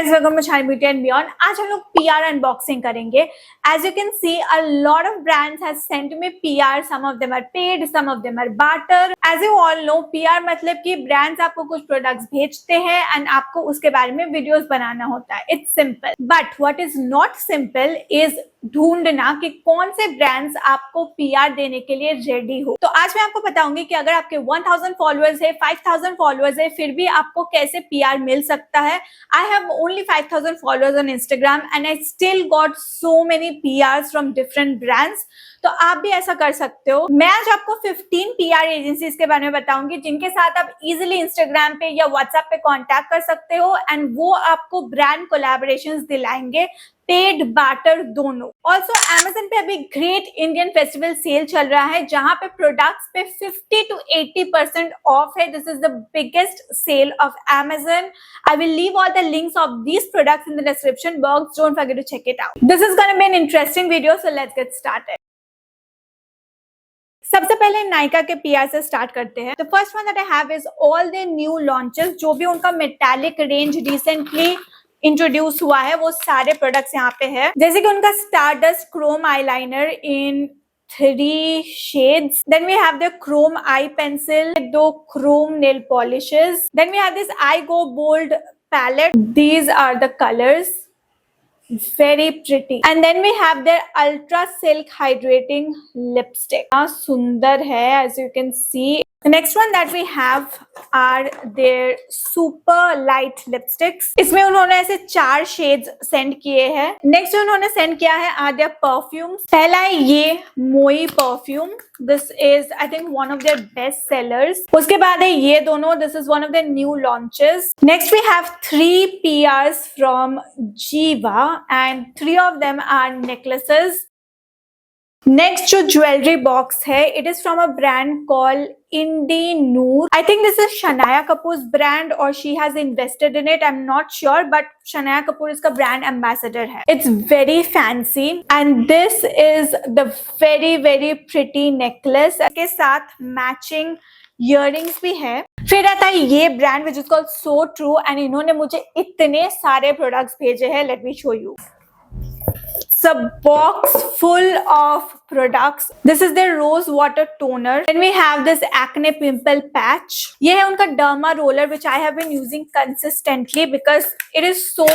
Guys, welcome to shine beauty and beyond. आज हम लोग पीआर अनबॉक्सिंग करेंगे। As you can see, a lot of brands have sent me PR. Some of them are paid, some of them are barter. As you all know, PR मतलब कि brands आपको कुछ products भेजते हैं and आपको उसके बारे में वीडियोस बनाना होता है। It's simple, but what is not simple is ढूंढना कि कौन से ब्रांड्स आपको पीआर देने के लिए रेडी हो। तो आज मैं आपको बताऊंगी कि अगर आपके 1000 फॉलोअर्स है, 5000 फॉलोअर्स है, फिर भी आपको कैसे पीआर मिल सकता है। I have only 5,000 followers on Instagram and I still got so many PRs from different brands. तो आप भी ऐसा कर सकते हो। मैं आज आपको 15 पीआर एजेंसीज के बारे में बताऊंगी जिनके साथ आप इजीली इंस्टाग्राम पे या व्हाट्सएप पे कांटेक्ट कर सकते हो एंड वो आपको ब्रांड कोलैबोरेशंस दिलाएंगे, पेड बार्टर दोनों। ऑल्सो Amazon पे अभी ग्रेट इंडियन फेस्टिवल सेल चल रहा है जहां पे प्रोडक्ट्स पे 50 to 80% ऑफ है। This is the biggest sale of Amazon. I will leave all the links of these products in the description box. Don't forget to check it out. This is going to be an interesting video, so let's get started. सबसे पहले नायका के PR से start करते हैं। The first one that I have is all the new launches, जो भी उनका metallic range recently introduce हुआ है वो सारे प्रोडक्ट्स यहाँ पे है। जैसे कि उनका stardust Chrome eyeliner in 3 shades. Then we have the chrome eye pencil, the chrome nail polishes. Then we have this eye go bold palette. These are the colors. Very pretty. And then we have their ultra silk hydrating lipstick. सुंदर है, as you can see. The next one that we have are their super light lipsticks. इसमें उन्होंने ऐसे 4 shades send किए हैं। Next उन्होंने send किया है are their perfumes. पहला है ये मोई perfume. This is I think one of their best sellers. उसके बाद है ये दोनों। This is one of their new launches. Next we have 3 PRs from Jiva and 3 of them are necklaces. Next जो ज्वेलरी बॉक्स है, it is from a brand call Indie Noor. I think this is Shanaya Kapoor brand और she has invested in it. I am not sure, but Shanaya Kapoor इसका brand ambassador है। It's very fancy and this is the very very pretty necklace के साथ matching earrings भी है। फिर आता है ये brand which is called so true and इन्होंने मुझे इतने सारे प्रोडक्ट्स भेजे हैं। Late me show you. It's a box full of products. This is their rose water toner. Then we have this acne pimple patch. ये है उनका derma roller which I have been using consistently because it is so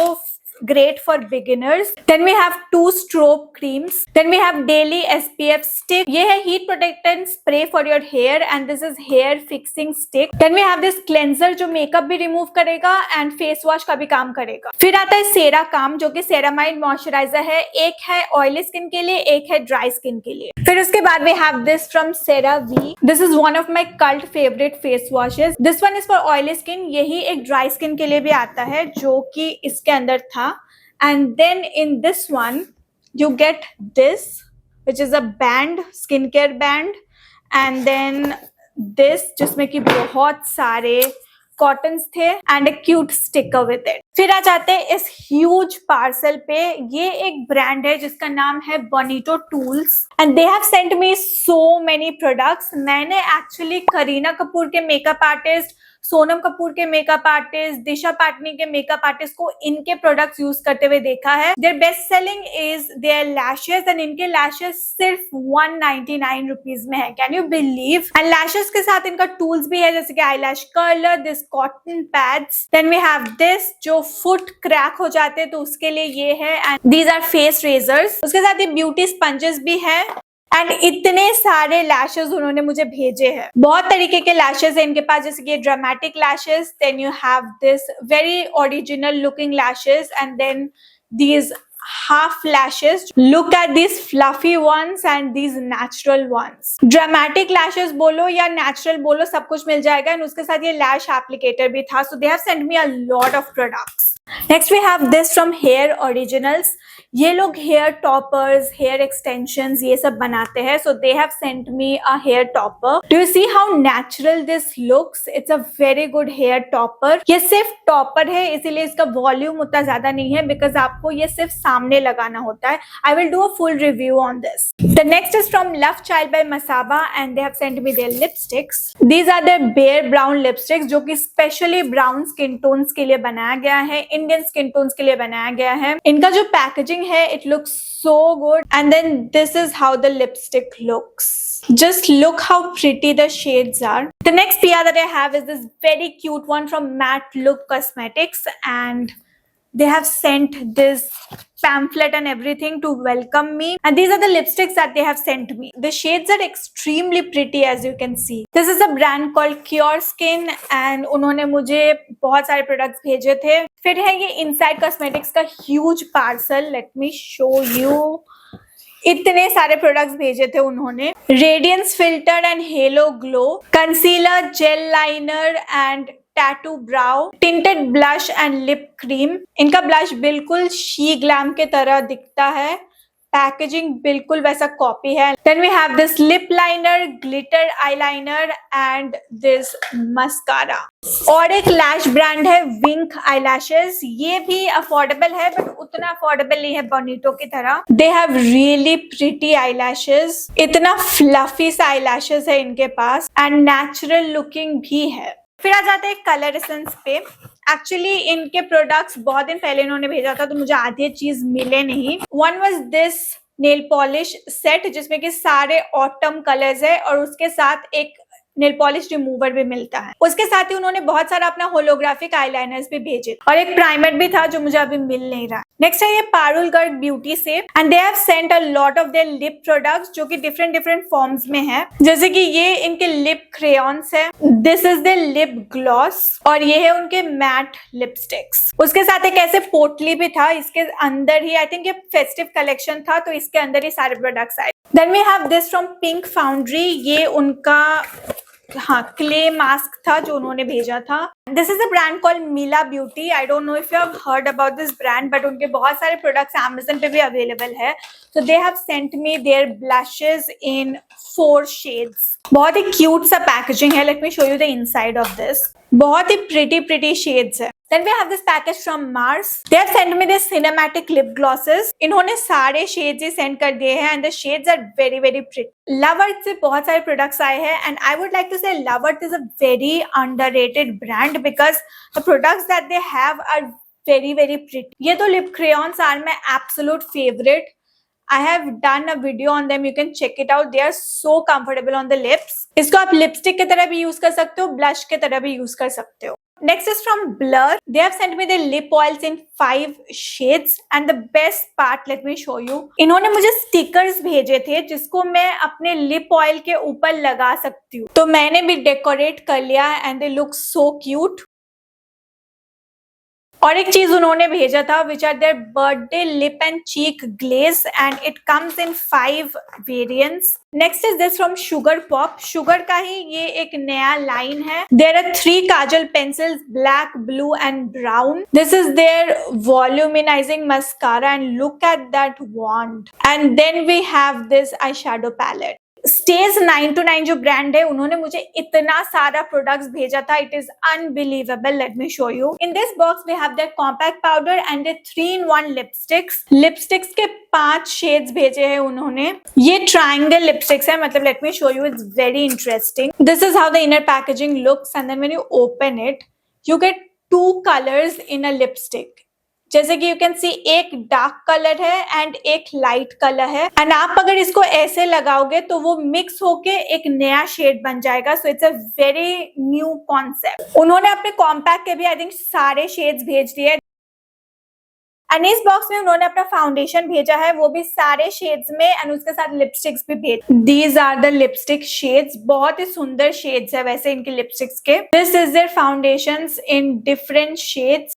great for beginners. Then we have 2 strobe creams. Then we have daily SPF stick. ये है heat protectant spray for your hair and this is hair fixing stick. Then we have this cleanser जो makeup भी remove करेगा and face wash का भी काम करेगा। फिर आता है सेरा काम जो कि सेरामाइड मॉइस्चराइजर है। एक है ऑयली स्किन के लिए, एक है ड्राई स्किन के लिए। फिर उसके बाद we have this from CeraVe. This is one of my cult favorite face washes. This one is for oily skin. यही एक ड्राई स्किन के लिए भी आता है जो कि इसके अंदर था। And then in this one you get this which is a band, skincare band, and then this जिसमें कि बहुत सारे कॉटन्स थे and A cute sticker with it. फिर आ जाते हैं इस ह्यूज पार्सल पे। ये एक ब्रांड है जिसका नाम है Bonito tools and they have sent me so many products. मैंने एक्चुअली करीना कपूर के मेकअप आर्टिस्ट, सोनम कपूर के मेकअप आर्टिस्ट, दिशा पाटनी के मेकअप आर्टिस्ट को इनके प्रोडक्ट्स यूज करते हुए देखा है। Their best selling is their lashes and इनके लैशेस सिर्फ 199 रुपीज में है। Can you believe? And lashes के साथ इनका टूल्स भी है जैसे कि eye lash curler, this cotton pads. Then we have this जो फुट क्रैक हो जाते हैं तो उसके लिए ये है and these are face razors. उसके साथ ये ब्यूटी स्पंजेस भी है एंड इतने सारे लैशेस उन्होंने मुझे भेजे हैं। बहुत तरीके के लैशेस है इनके पास जैसे कि dramatic lashes, then you have this very original looking lashes and then these half lashes. Look at these fluffy ones and these natural ones. Dramatic lashes बोलो या natural बोलो सब कुछ मिल जाएगा एंड उसके साथ ये lash applicator भी था। So they have sent me a lot of products. Next we have this from Hair Originals. ये लोग हेयर टॉपर्स, हेयर एक्सटेंशंस ये सब बनाते हैं. So they have sent me a hair topper. Do you see how natural this looks? It's a very good hair topper. ये सिर्फ topper है इसीलिए इसका वॉल्यूम उतना ज्यादा नहीं है, बिकॉज आपको ये सिर्फ सामने लगाना होता है. I will do a full review on this. The next is from love child by Masaba and they have sent me their lipsticks. These are their bare brown lipsticks जो कि स्पेशली ब्राउन स्किन टोन्स के लिए बनाया गया है, Indian skin tones के लिए बनाया गया है. इनका जो पैकेजिंग है, it looks so good. And then this is how the lipstick looks. Just look how pretty the shades are. The next PR that I have is this very cute one from Matte Look Cosmetics, and they have sent this pamphlet and everything to welcome me. And these are the lipsticks that they have sent me. The shades are extremely pretty as you can see. This is a brand called Cure Skin and उन्होंने मुझे बहुत सारे products भेजे थे. फिर है ये Inside Cosmetics का huge parcel. Let me show you. इतने सारे प्रोडक्ट्स भेजे थे उन्होंने. Radiance filter and halo glow, concealer, gel liner and tattoo brow, tinted blush and lip cream. इनका ब्लश बिल्कुल शी ग्लैम के तरह दिखता है. पैकेजिंग बिल्कुल वैसा कॉपी है. Then we have this lip liner, glitter eyeliner and this mascara. और एक लैश ब्रांड है विंक आईलैशेस. ये भी अफोर्डेबल है बट उतना अफोर्डेबल नहीं है बोनीटो की तरह. They have really pretty eyelashes. इतना फ्लफी सा आईलैशेस है इनके पास एंड नेचुरल लुकिंग भी है. फिर आ जाते हैं कलर एसेंस पे. एक्चुअली इनके प्रोडक्ट्स बहुत दिन पहले इन्होंने भेजा था तो मुझे आधी चीज मिले नहीं. One was this nail polish set जिसमें कि सारे ऑटम कलर्स है और उसके साथ एक नेल पॉलिश रिमूवर भी मिलता है. उसके साथ ही उन्होंने बहुत सारा अपना होलोग्राफिक आईलाइनर्स भी भेजे और एक प्राइमर भी था जो मुझे अभी मिल नहीं रहा. नेक्स्ट है ये पारुल गर्ग ब्यूटी से and they have sent a lot of their lip products जो कि डिफरेंट फॉर्म्स में है. जैसे कि ये इनके लिप क्रेयॉन्स है, this is the lip gloss और ये है उनके मैट लिपस्टिक्स. उसके साथ एक ऐसे पोटली भी था. इसके अंदर ही आई थिंक ये फेस्टिव कलेक्शन था तो इसके अंदर ही सारे प्रोडक्ट्स आए. Then we have this from Pink Foundry. ये उनका क्ले मास्क था जो उन्होंने भेजा था. This is a brand called Mila beauty. I don't know if you have heard about this brand but उनके बहुत सारे प्रोडक्ट्स अमेज़न पे भी अवेलेबल है. So they have sent me their blushes in 4 shades. बहुत ही क्यूट सा packaging है. Late me show you the inside of this. बहुत ही प्रिटी शेड्स है. Then we have this package from Mars. They have sent me this cinematic lip glosses. इन्होंने सारे shades ही send कर दिए हैं and the shades are very pretty. Loveart से बहुत सारे products आए हैं and I would like to say Loveart is a very underrated brand because the products that they have are very pretty. ये तो lip crayons are my absolute favorite. I have done a video on them. You can check it out. They are so comfortable on the lips. इसको आप lipstick की तरह भी use कर सकते हो, blush की तरह भी use कर सकते हो. Next is from Blur. They have sent me their lip oils in 5 shades and the best part, let me show you. इन्होंने मुझे स्टिकर्स भेजे थे जिसको मैं अपने लिप ऑयल के ऊपर लगा सकती हूँ. तो मैंने भी डेकोरेट कर लिया and they look so cute. और एक चीज उन्होंने भेजा था which are their birthday lip and cheek glaze and it comes in 5 variants. Next is this from Sugar Pop. Sugar का ही ये एक नया लाइन है. There are 3 kajal pencils, black, blue and brown. This is their volumizing mascara and look at that wand. And then we have this eyeshadow palette. Stays 929 जो brand है उन्होंने मुझे इतना सारा प्रोडक्ट्स भेजा था. It is unbelievable. Let me show you. In this box we have their compact powder and their 3-in-1 lipsticks के 5 shades भेजे हैं उन्होंने. ये ट्रायंगल लिपस्टिक्स है. मतलब let me show you. It's very interesting. This is how the inner packaging looks and then when you open it you get 2 colours in a lipstick. जैसे कि you can see एक dark colour है and एक light colour है and आप अगर इसको ऐसे लगाओगे तो वो मिक्स होके एक नया शेड बन जाएगा. So it's a very new concept. उन्होंने अपने कॉम्पैक्ट के भी आई थिंक सारे शेड्स भेज दिए एंड इस बॉक्स में उन्होंने अपना फाउंडेशन भेजा है वो भी सारे शेड्स में एंड उसके साथ लिपस्टिक्स भी भेज. These are the lipstick shades. बहुत ही सुंदर शेड्स है वैसे इनके लिपस्टिक्स के. This is their foundations in different shades.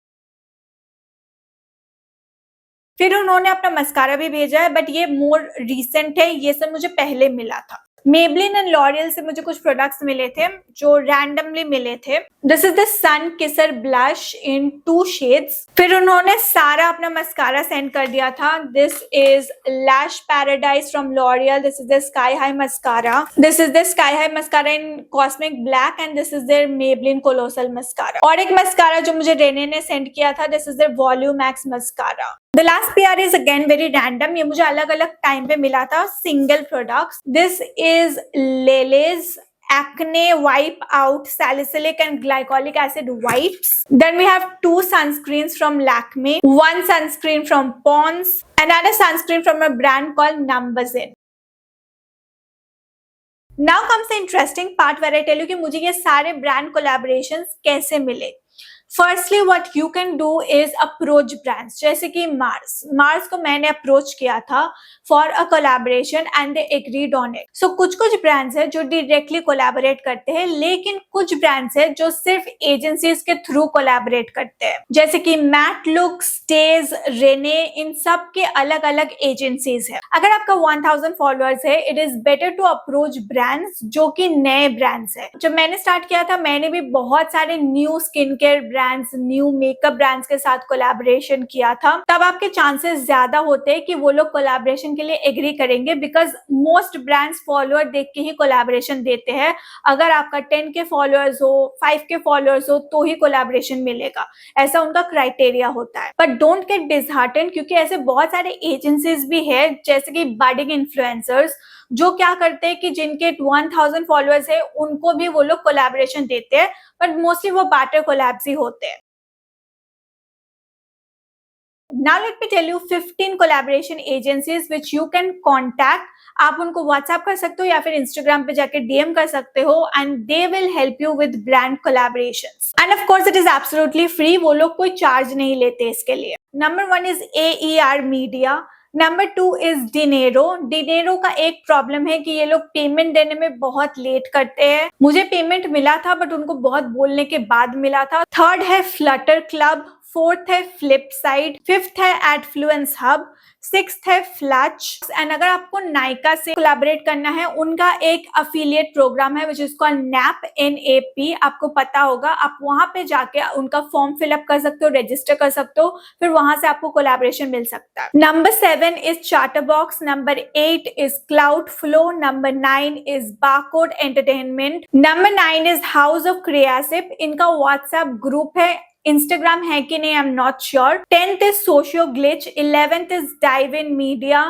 फिर उन्होंने अपना मस्कारा भी भेजा है बट ये मोर रिसेंट है. ये सब मुझे पहले मिला था. मेबलिन एंड लॉरियल से मुझे कुछ प्रोडक्ट्स मिले थे जो रैंडमली मिले थे। This is the sun kisser blush in 2 shades. फिर उन्होंने सारा अपना मस्कारा सेंड कर दिया था। This is lash paradise from L'Oreal. This is the sky high mascara. This is the sky high mascara in cosmic black and this is their Maybelline colossal mascara. और एक mascara जो मुझे Renee ने send किया था, this is there volume x mascara. The last PR is again very random. ये मुझे अलग अलग टाइम पे मिला था, single products. This is Lele's Acne Wipe Out Salicylic and Glycolic Acid Wipes. Then we have 2 sunscreens from Lakme, 1 sunscreen from Pond's, and another sunscreen from a brand called Numbuzin. Now comes the interesting part where I tell you कि मुझे ये सारे brand collaborations कैसे मिले। Firstly what you can do is approach brands, जैसे कि Mars को मैंने अप्रोच किया था for a collaboration and they agreed on it. So कुछ ब्रांड्स है जो डायरेक्टली कोलैबोरेट करते हैं, लेकिन कुछ ब्रांड्स है जो सिर्फ एजेंसीज के थ्रू कोलैबोरेट करते हैं, जैसे कि मैट लुक, स्टेज, रेने, इन सब के अलग अलग एजेंसीज है। अगर आपका 1000 फॉलोअर्स है, it is better to approach brands जो कि नए ब्रांड्स है। जब मैंने स्टार्ट किया था, मैंने भी बहुत सारे new skin care brands, new makeup brands के साथ कोलैबोरेशन किया था। तब आपके चांसेस ज्यादा होते हैं कि वो लोग कोलैबोरेशन के लिए एग्री करेंगे, बिकॉज मोस्ट ब्रांड्स फॉलोअर देख के ही कोलैबोरेशन देते हैं। अगर आपका 10 के फॉलोअर्स हो, 5 के फॉलोअर्स हो, तो ही कोलैबोरेशन मिलेगा, ऐसा उनका क्राइटेरिया होता है। बट डोंट गेट डिसहार्टेंड, क्योंकि ऐसे बहुत सारे एजेंसीज भी है, जैसे कि बडिंग इन्फ्लुएंसर्स, जो क्या करते हैं कि जिनके 1000 फॉलोअर्स है, उनको भी वो लोग कोलैबोरेशन देते हैं, बट मोस्टली वो बार्टर कोलैब्स ही होते हैं। Now let me tell you 15 collaboration agencies which you can contact. आप उनको WhatsApp कर सकते हो या फिर Instagram पे जाके DM कर सकते हो, and they will help you with brand collaborations. And of course it is absolutely free. वो लोग कोई चार्ज नहीं लेते इसके लिए। Number 1 is AER Media. Number 2 is De Niro. De Niro का एक प्रॉब्लम है कि ये लोग पेमेंट देने में बहुत लेट करते हैं। मुझे पेमेंट मिला था, बट उनको बहुत बोलने के बाद मिला था। थर्ड है फ्लटर क्लब, फोर्थ है फ्लिपसाइड, फिफ्थ है एडफ्लुएंस हब, सिक्स्थ है फ्लच। एंड अगर आपको नायका से कोलैबोरेट करना है, उनका एक अफिलिएट प्रोग्राम है which is called nap, NAP, आपको पता होगा। आप वहां पे जाके उनका फॉर्म फिलअप कर सकते हो, रजिस्टर कर सकते हो, फिर वहां से आपको कोलैबोरेशन मिल सकता है। Number 7 is Charterbox, number 8 is Cloud Flow, number 9 is Barcode Entertainment, number 9 is House of Creative. इनका व्हाट्सएप ग्रुप है, Instagram है कि नहीं, I am not sure. 10th is Socio Glitch, 11th is Dive in Media,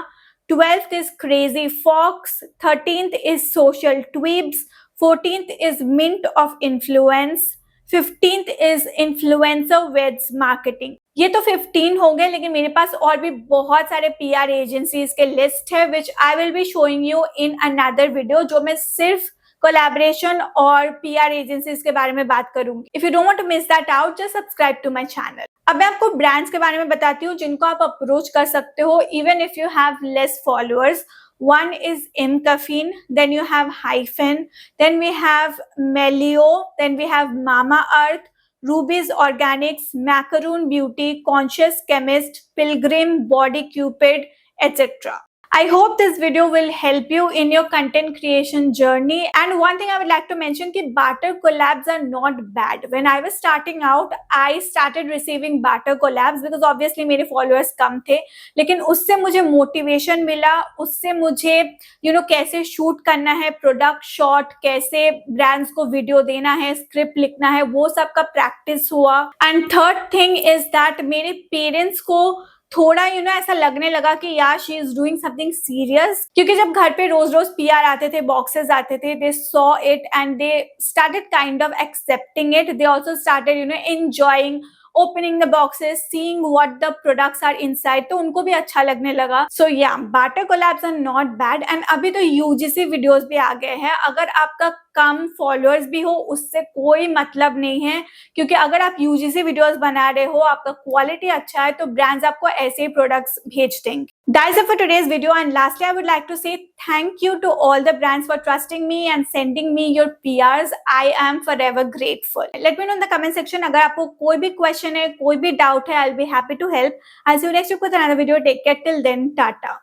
12th is Crazy Fox, 13th is Social Tweebs, 14th is Mint of Influence, 15th is Influencer Weds Marketing। ये तो 15 हो गए, लेकिन मेरे पास और भी बहुत सारे PR एजेंसीज के लिस्ट है which I will be showing you in another video, जो मैं सिर्फ कोलैबोरेशन और PR एजेंसीज के बारे में बात करूंगी। If you don't want to miss that out, just subscribe to my channel. अब मैं आपको ब्रांड्स के बारे में बताती हूँ जिनको आप अप्रोच कर सकते हो even if you have less followers. One is Imcaffeine, then you have Hyphen, then we have Melio, then we have Mama Earth, Ruby's Organics, Macaroon Beauty, Conscious Chemist, Pilgrim, Body Cupid, etc. I hope this video will help you in your content creation journey. And one thing I would like to mention कि barter collabs are not bad. When I was starting out, I started receiving barter collabs because obviously मेरे followers कम थे, लेकिन उससे मुझे motivation मिला, उससे मुझे कैसे shoot करना है प्रोडक्ट शॉट, कैसे brands को वीडियो देना है, स्क्रिप्ट लिखना है, वो सब का प्रैक्टिस हुआ। And third thing is that मेरे पेरेंट्स को थोड़ा ऐसा लगने लगा कि यार she is doing something serious, क्योंकि जब घर पे रोज रोज PR आते थे, बॉक्सेस आते थे, they saw it and they started kind of accepting it. They also started enjoying opening the boxes, seeing what the products are inside, तो उनको भी अच्छा लगने लगा। So yeah, barter collabs are not bad। and अभी तो UGC videos भी आ गए हैं। अगर आपका कम फॉलोअर्स भी हो, उससे कोई मतलब नहीं है, क्योंकि अगर आप UGC वीडियोस बना रहे हो, आपका क्वालिटी अच्छा है, तो ब्रांड्स आपको ऐसे ही प्रोडक्ट्स भेज देंगे। That's it for today's video, and lastly I would like to say thank you to all the brands for trusting me and sending me your PRs. I am forever grateful. Let me know in the comment section अगर आपको कोई भी question है, कोई भी doubt है, I'll be happy to help. I'll see you next week with another video. Take care till then. Tata.